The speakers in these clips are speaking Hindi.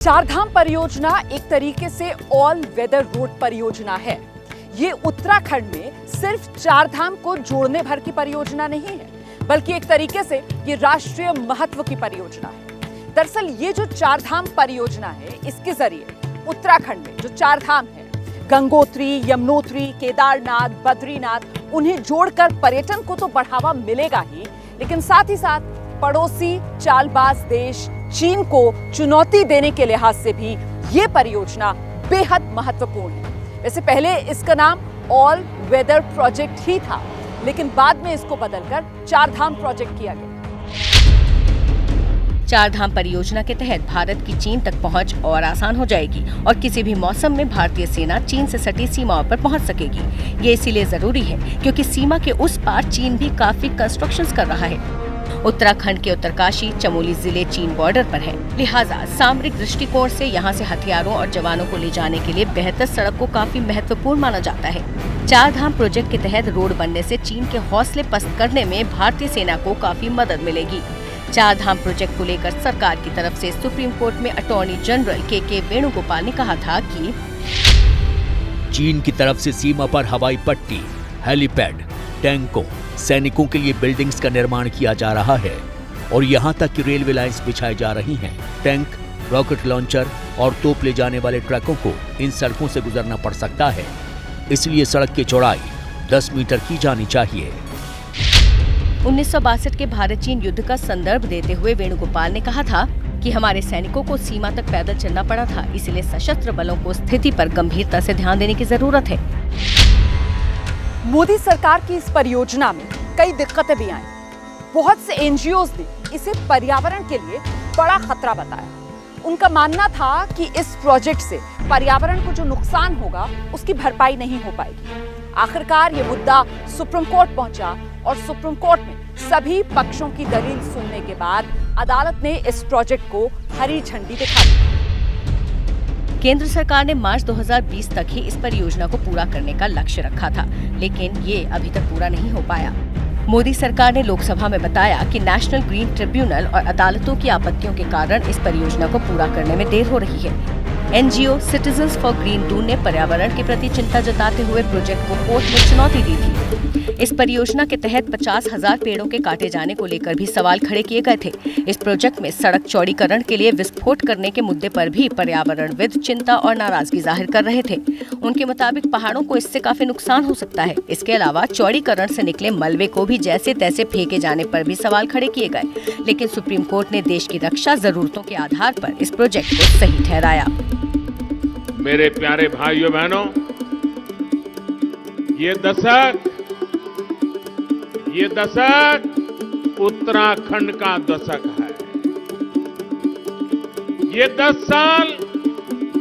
चारधाम परियोजना एक तरीके से ऑल वेदर रोड परियोजना है। ये उत्तराखंड में सिर्फ चारधाम को जोड़ने भर की परियोजना नहीं है, बल्कि एक तरीके से ये राष्ट्रीय महत्व की परियोजना है। दरअसल ये जो चारधाम परियोजना है, इसके जरिए उत्तराखंड में जो चारधाम है, गंगोत्री, यमुनोत्री, केदारनाथ, बद्रीनाथ, उन्हें जोड़कर पर्यटन को तो बढ़ावा मिलेगा ही, लेकिन साथ ही साथ पड़ोसी चालबाज देश चीन को चुनौती देने के लिहाज से भी ये परियोजना बेहद महत्वपूर्ण है। वैसे पहले इसका नाम ऑल वेदर प्रोजेक्ट ही था, लेकिन बाद में इसको बदलकर चारधाम प्रोजेक्ट किया गया। चारधाम परियोजना के तहत भारत की चीन तक पहुंच और आसान हो जाएगी और किसी भी मौसम में भारतीय सेना चीन से सटी सीमाओं पर पहुंच सकेगी। ये इसीलिए जरूरी है क्योंकि सीमा के उस पार चीन भी काफी कंस्ट्रक्शंस कर रहा है। उत्तराखंड के उत्तरकाशी, चमोली जिले चीन बॉर्डर पर है, लिहाजा सामरिक दृष्टिकोण से यहाँ से हथियारों और जवानों को ले जाने के लिए बेहतर सड़क को काफी महत्वपूर्ण माना जाता है। चारधाम प्रोजेक्ट के तहत रोड बनने से चीन के हौसले पस्त करने में भारतीय सेना को काफी मदद मिलेगी। चारधाम प्रोजेक्ट को लेकर सरकार की तरफ से सुप्रीम कोर्ट में अटॉर्नी जनरल के वेणुगोपाल ने कहा था कि चीन की तरफ से सीमा पर हवाई पट्टी, हेलीपैड, टैंकों, सैनिकों के लिए बिल्डिंग्स का निर्माण किया जा रहा है और यहाँ तक कि रेलवे लाइंस बिछाई जा रही हैं। टैंक, रॉकेट लॉन्चर और तोप ले जाने वाले ट्रकों को इन सड़कों से गुजरना पड़ सकता है, इसलिए सड़क की चौड़ाई 10 मीटर की जानी चाहिए। 1962 के भारत चीन युद्ध का संदर्भ देते हुए वेणुगोपाल ने कहा था कि हमारे सैनिकों को सीमा तक पैदल चलना पड़ा था, इसलिए सशस्त्र बलों को स्थिति पर गंभीरता से ध्यान देने की जरूरत है। मोदी सरकार की इस परियोजना में कई दिक्कतें भी आई। बहुत से एनजीओज ने इसे पर्यावरण के लिए बड़ा खतरा बताया। उनका मानना था कि इस प्रोजेक्ट से पर्यावरण को जो नुकसान होगा उसकी भरपाई नहीं हो पाएगी। आखिरकार ये मुद्दा सुप्रीम कोर्ट पहुंचा और सुप्रीम कोर्ट में सभी पक्षों की दलील सुनने के बाद अदालत ने इस प्रोजेक्ट को हरी झंडी दिखा दी। केंद्र सरकार ने मार्च 2020 तक ही इस परियोजना को पूरा करने का लक्ष्य रखा था, लेकिन ये अभी तक पूरा नहीं हो पाया। मोदी सरकार ने लोकसभा में बताया कि नेशनल ग्रीन ट्रिब्यूनल और अदालतों की आपत्तियों के कारण इस परियोजना को पूरा करने में देर हो रही है। एनजीओ सिटीजन्स फॉर ग्रीन 2 ने पर्यावरण के प्रति चिंता जताते हुए प्रोजेक्ट को कोर्ट में चुनौती दी थी। इस परियोजना के तहत 50,000 पेड़ों के काटे जाने को लेकर भी सवाल खड़े किए गए थे। इस प्रोजेक्ट में सड़क चौड़ीकरण के लिए विस्फोट करने के मुद्दे पर भी पर्यावरणविद चिंता और नाराजगी जाहिर कर रहे थे। उनके मुताबिक पहाड़ों को इससे काफी नुकसान हो सकता है। इसके अलावा चौड़ीकरण से निकले मलबे को भी जैसे तैसे फेंके जाने पर भी सवाल खड़े किए गए, लेकिन सुप्रीम कोर्ट ने देश की रक्षा जरूरतों के आधार पर इस प्रोजेक्ट को सही ठहराया। मेरे प्यारे भाइयों बहनों, ये दशक उत्तराखंड का दशक है। ये 10 साल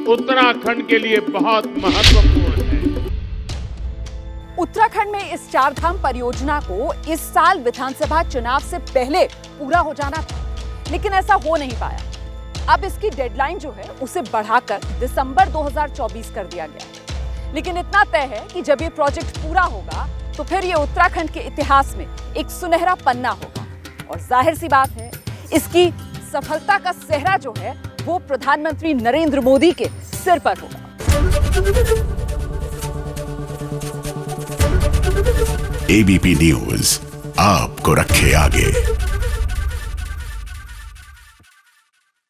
उत्तराखंड के लिए बहुत महत्वपूर्ण है। उत्तराखंड में इस चारधाम परियोजना को इस साल विधानसभा चुनाव से पहले पूरा हो जाना था, लेकिन ऐसा हो नहीं पाया। अब इसकी डेडलाइन जो है उसे बढ़ाकर दिसंबर 2024 कर दिया गया है। लेकिन इतना तय है कि जब ये प्रोजेक्ट पूरा होगा तो फिर ये उत्तराखंड के इतिहास में एक सुनहरा पन्ना होगा और जाहिर सी बात है, इसकी सफलता का सेहरा जो है वो प्रधानमंत्री नरेंद्र मोदी के सिर पर होगा। एबीपी न्यूज आपको रखे आगे।